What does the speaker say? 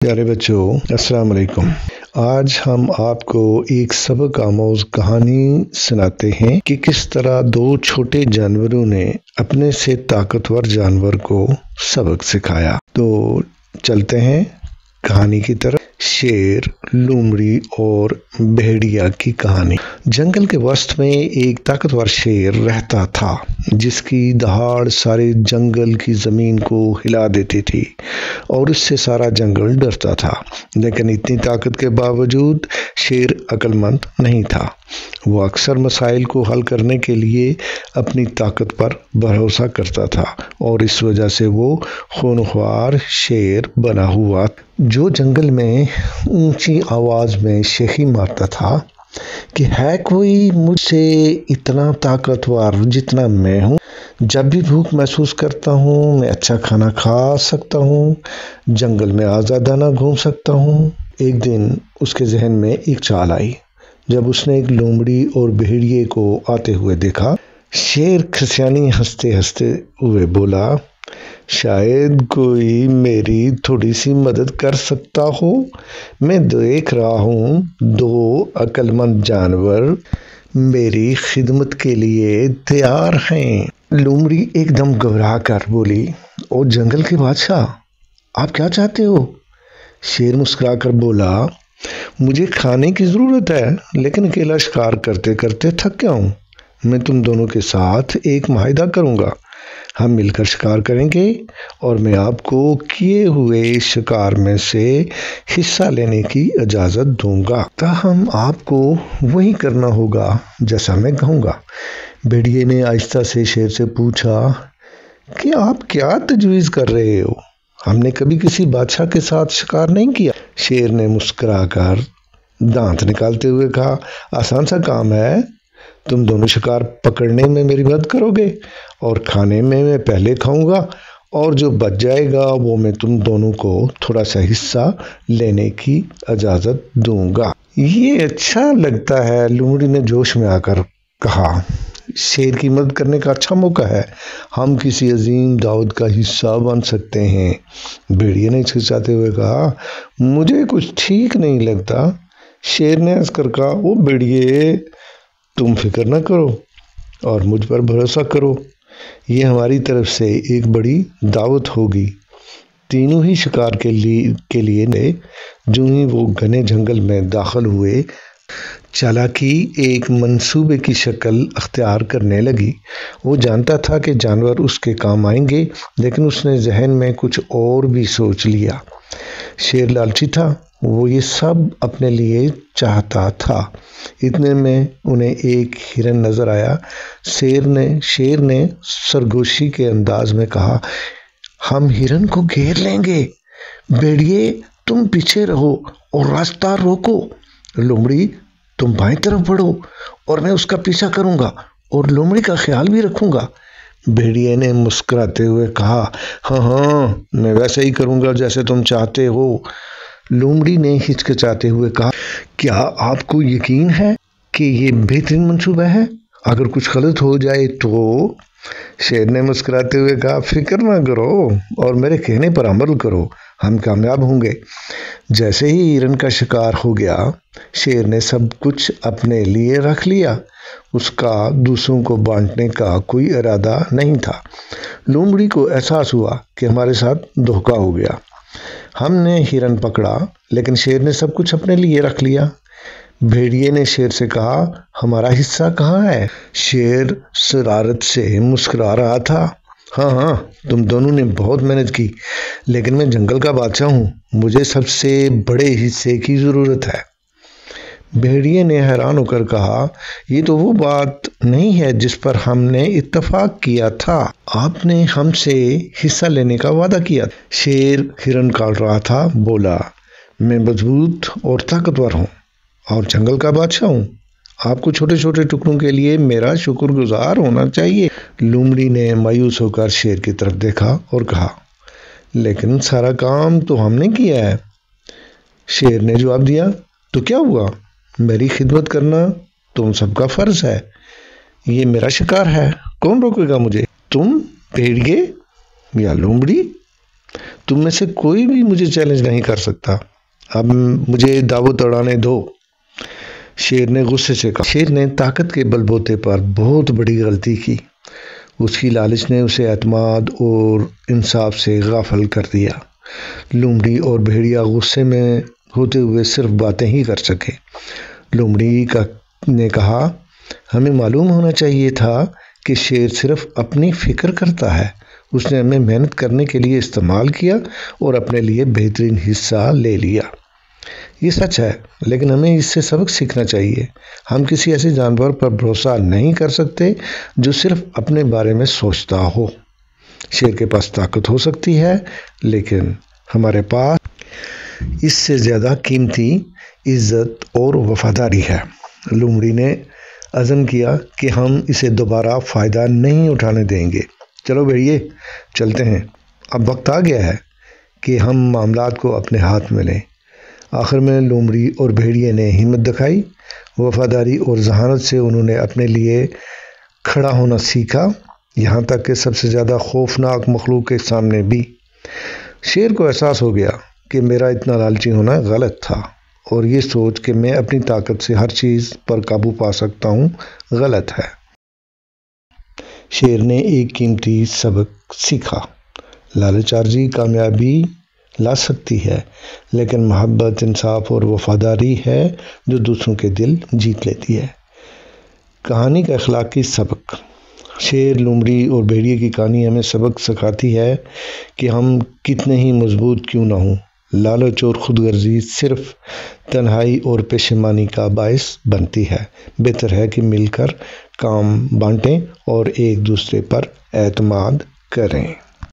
प्यारे बच्चों, अस्सलाम वालेकुम। आज हम आपको एक सबक आमोज कहानी सुनाते हैं कि किस तरह दो छोटे जानवरों ने अपने से ताकतवर जानवर को सबक सिखाया। तो चलते हैं कहानी की तरफ। शेर, लोमड़ी और भेड़िया की कहानी। जंगल के वस्त में एक ताकतवर शेर रहता था जिसकी दहाड़ सारे जंगल की जमीन को हिला देती थी और इससे सारा जंगल डरता था। लेकिन इतनी ताकत के बावजूद शेर अक्लमंद नहीं था। वो अक्सर मसाइल को हल करने के लिए अपनी ताकत पर भरोसा करता था और इस वजह से वो खूनख्वार शेर बना हुआ, जो जंगल में ऊंची आवाज में शेखी मारता था कि है कोई मुझसे इतना ताकतवर जितना मैं हूँ। जब भी भूख महसूस करता हूँ मैं अच्छा खाना खा सकता हूँ, जंगल में आज़ादाना घूम सकता हूँ। एक दिन उसके जहन में एक चाल आई। जब उसने एक लोमड़ी और भेड़िए को आते हुए देखा, शेर खसियानी हंसते हंसते हुए बोला, शायद कोई मेरी थोड़ी सी मदद कर सकता हो। मैं देख रहा हूँ दो अक्लमंद जानवर मेरी खिदमत के लिए तैयार हैं। लोमड़ी एकदम घबरा कर बोली, ओ जंगल के बादशाह, आप क्या चाहते हो? शेर मुस्कुराकर बोला, मुझे खाने की ज़रूरत है, लेकिन अकेला शिकार करते करते थक गया हूँ। मैं तुम दोनों के साथ एक मुआहदा करूँगा। हम मिलकर शिकार करेंगे और मैं आपको किए हुए शिकार में से हिस्सा लेने की इजाज़त दूंगा। ताहम आपको वही करना होगा जैसा मैं कहूँगा। भेड़िए ने आहिस्ता से शेर से पूछा कि आप क्या तजवीज़ कर रहे हो? हमने कभी किसी बादशाह के साथ शिकार नहीं किया। शेर ने मुस्कुराकर दांत निकालते हुए कहा, आसान सा काम है। तुम दोनों शिकार पकड़ने में मेरी मदद करोगे और खाने में मैं पहले खाऊंगा और जो बच जाएगा वो मैं तुम दोनों को थोड़ा सा हिस्सा लेने की इजाज़त दूंगा। ये अच्छा लगता है, लोमड़ी ने जोश में आकर कहा। शेर की मदद करने का अच्छा मौका है। हम किसी अजीम दावत का हिस्सा बन सकते हैं। भेड़िए ने हिचकिचाते हुए कहा, मुझे कुछ ठीक नहीं लगता। शेर ने हंसकर कहा, वो भेड़िए, तुम फिक्र न करो और मुझ पर भरोसा करो। ये हमारी तरफ से एक बड़ी दावत होगी। तीनों ही शिकार के लिए जो ही वो घने जंगल में दाखिल हुए, चालाकी एक मंसूबे की शक्ल अख्तियार करने लगी। वो जानता था कि जानवर उसके काम आएंगे, लेकिन उसने जहन में कुछ और भी सोच लिया। शेर लालची था, वो ये सब अपने लिए चाहता था। इतने में उन्हें एक हिरन नजर आया। शेर ने सरगोशी के अंदाज में कहा, हम हिरन को घेर लेंगे। भेड़िए, तुम पीछे रहो और रास्ता रोको। लोमड़ी, तुम बाएं तरफ बढ़ो और मैं उसका पीछा करूंगा और लोमड़ी का ख्याल भी रखूंगा। भेड़िए ने मुस्कुराते हुए कहा, हाँ, मैं वैसे ही करूंगा जैसे तुम चाहते हो। लोमड़ी ने हिचकिचाते हुए कहा, क्या आपको यकीन है कि ये बेहतरीन मंसूबा है? अगर कुछ गलत हो जाए तो? शेर ने मुस्कुराते हुए कहा, फिक्र ना करो और मेरे कहने पर अमल करो, हम कामयाब होंगे। जैसे ही हिरन का शिकार हो गया, शेर ने सब कुछ अपने लिए रख लिया। उसका दूसरों को बांटने का कोई इरादा नहीं था। लोमड़ी को एहसास हुआ कि हमारे साथ धोखा हो गया। हमने हिरन पकड़ा, लेकिन शेर ने सब कुछ अपने लिए रख लिया। भेड़िए ने शेर से कहा, हमारा हिस्सा कहाँ है? शेर शरारत से मुस्कुरा रहा था, हाँ, तुम दोनों ने बहुत मेहनत की, लेकिन मैं जंगल का बादशाह हूँ, मुझे सबसे बड़े हिस्से की ज़रूरत है। भेड़िए ने हैरान होकर कहा, ये तो वो बात नहीं है जिस पर हमने इत्तेफाक किया था। आपने हमसे हिस्सा लेने का वादा किया। शेर हिरन काट रहा था, बोला, मैं मजबूत और ताकतवर हूँ और जंगल का बादशाह हूँ। आपको छोटे छोटे टुकड़ों के लिए मेरा शुक्रगुजार होना चाहिए। लोमड़ी ने मायूस होकर शेर की तरफ देखा और कहा, लेकिन सारा काम तो हमने किया है। शेर ने जवाब दिया, तो क्या हुआ? मेरी खिदमत करना तुम सबका फर्ज है। ये मेरा शिकार है, कौन रोकेगा मुझे? तुम, भेड़िए या लोमड़ी? تم میں سے کوئی بھی مجھے چیلنج نہیں کر سکتا، اب مجھے دعوت اڑانے دو، شیر نے غصے سے کہا۔ شیر نے طاقت کے بل بوتے پر بہت بڑی غلطی کی۔ اس کی لالچ نے اسے اعتماد اور انصاف سے غافل کر دیا۔ لومڑی اور بھیڑیا غصے میں ہوتے ہوئے صرف باتیں ہی کر سکے۔ لومڑی نے کہا، ہمیں معلوم ہونا چاہیے تھا کہ شیر صرف اپنی فکر کرتا ہے، اس نے ہمیں محنت کرنے کے لیے استعمال کیا اور اپنے لیے بہترین حصہ لے لیا۔ یہ سچ ہے، لیکن ہمیں اس سے سبق سیکھنا چاہیے۔ ہم کسی ایسے جانور پر بھروسہ نہیں کر سکتے جو صرف اپنے بارے میں سوچتا ہو۔ شیر کے پاس طاقت ہو سکتی ہے، لیکن ہمارے پاس اس سے زیادہ قیمتی عزت اور وفاداری ہے۔ لومڑی نے عزم کیا کہ ہم اسے دوبارہ فائدہ نہیں اٹھانے دیں گے۔ چلو بھیڑیے، چلتے ہیں، اب وقت آ گیا ہے کہ ہم معاملات کو اپنے ہاتھ میں لیں۔ آخر میں لومڑی اور بھیڑیے نے ہمت دکھائی۔ وفاداری اور ذہانت سے انہوں نے اپنے لیے کھڑا ہونا سیکھا، یہاں تک کہ سب سے زیادہ خوفناک مخلوق کے سامنے بھی۔ شیر کو احساس ہو گیا کہ میرا اتنا لالچی ہونا غلط تھا، اور یہ سوچ کہ میں اپنی طاقت سے ہر چیز پر قابو پا سکتا ہوں غلط ہے۔ شیر نے ایک قیمتی سبق سیکھا۔ لالچ عارضی کامیابی لا سکتی ہے، لیکن محبت، انصاف اور وفاداری ہے جو دوسروں کے دل جیت لیتی ہے۔ کہانی کا اخلاقی سبق۔ شیر، لومڑی اور بھیڑیے کی کہانی ہمیں سبق سکھاتی ہے کہ ہم کتنے ہی مضبوط کیوں نہ ہوں، لالچ اور خود غرضی صرف تنہائی اور پشیمانی کا باعث بنتی ہے۔ بہتر ہے کہ مل کر کام بانٹیں اور ایک دوسرے پر اعتماد کریں۔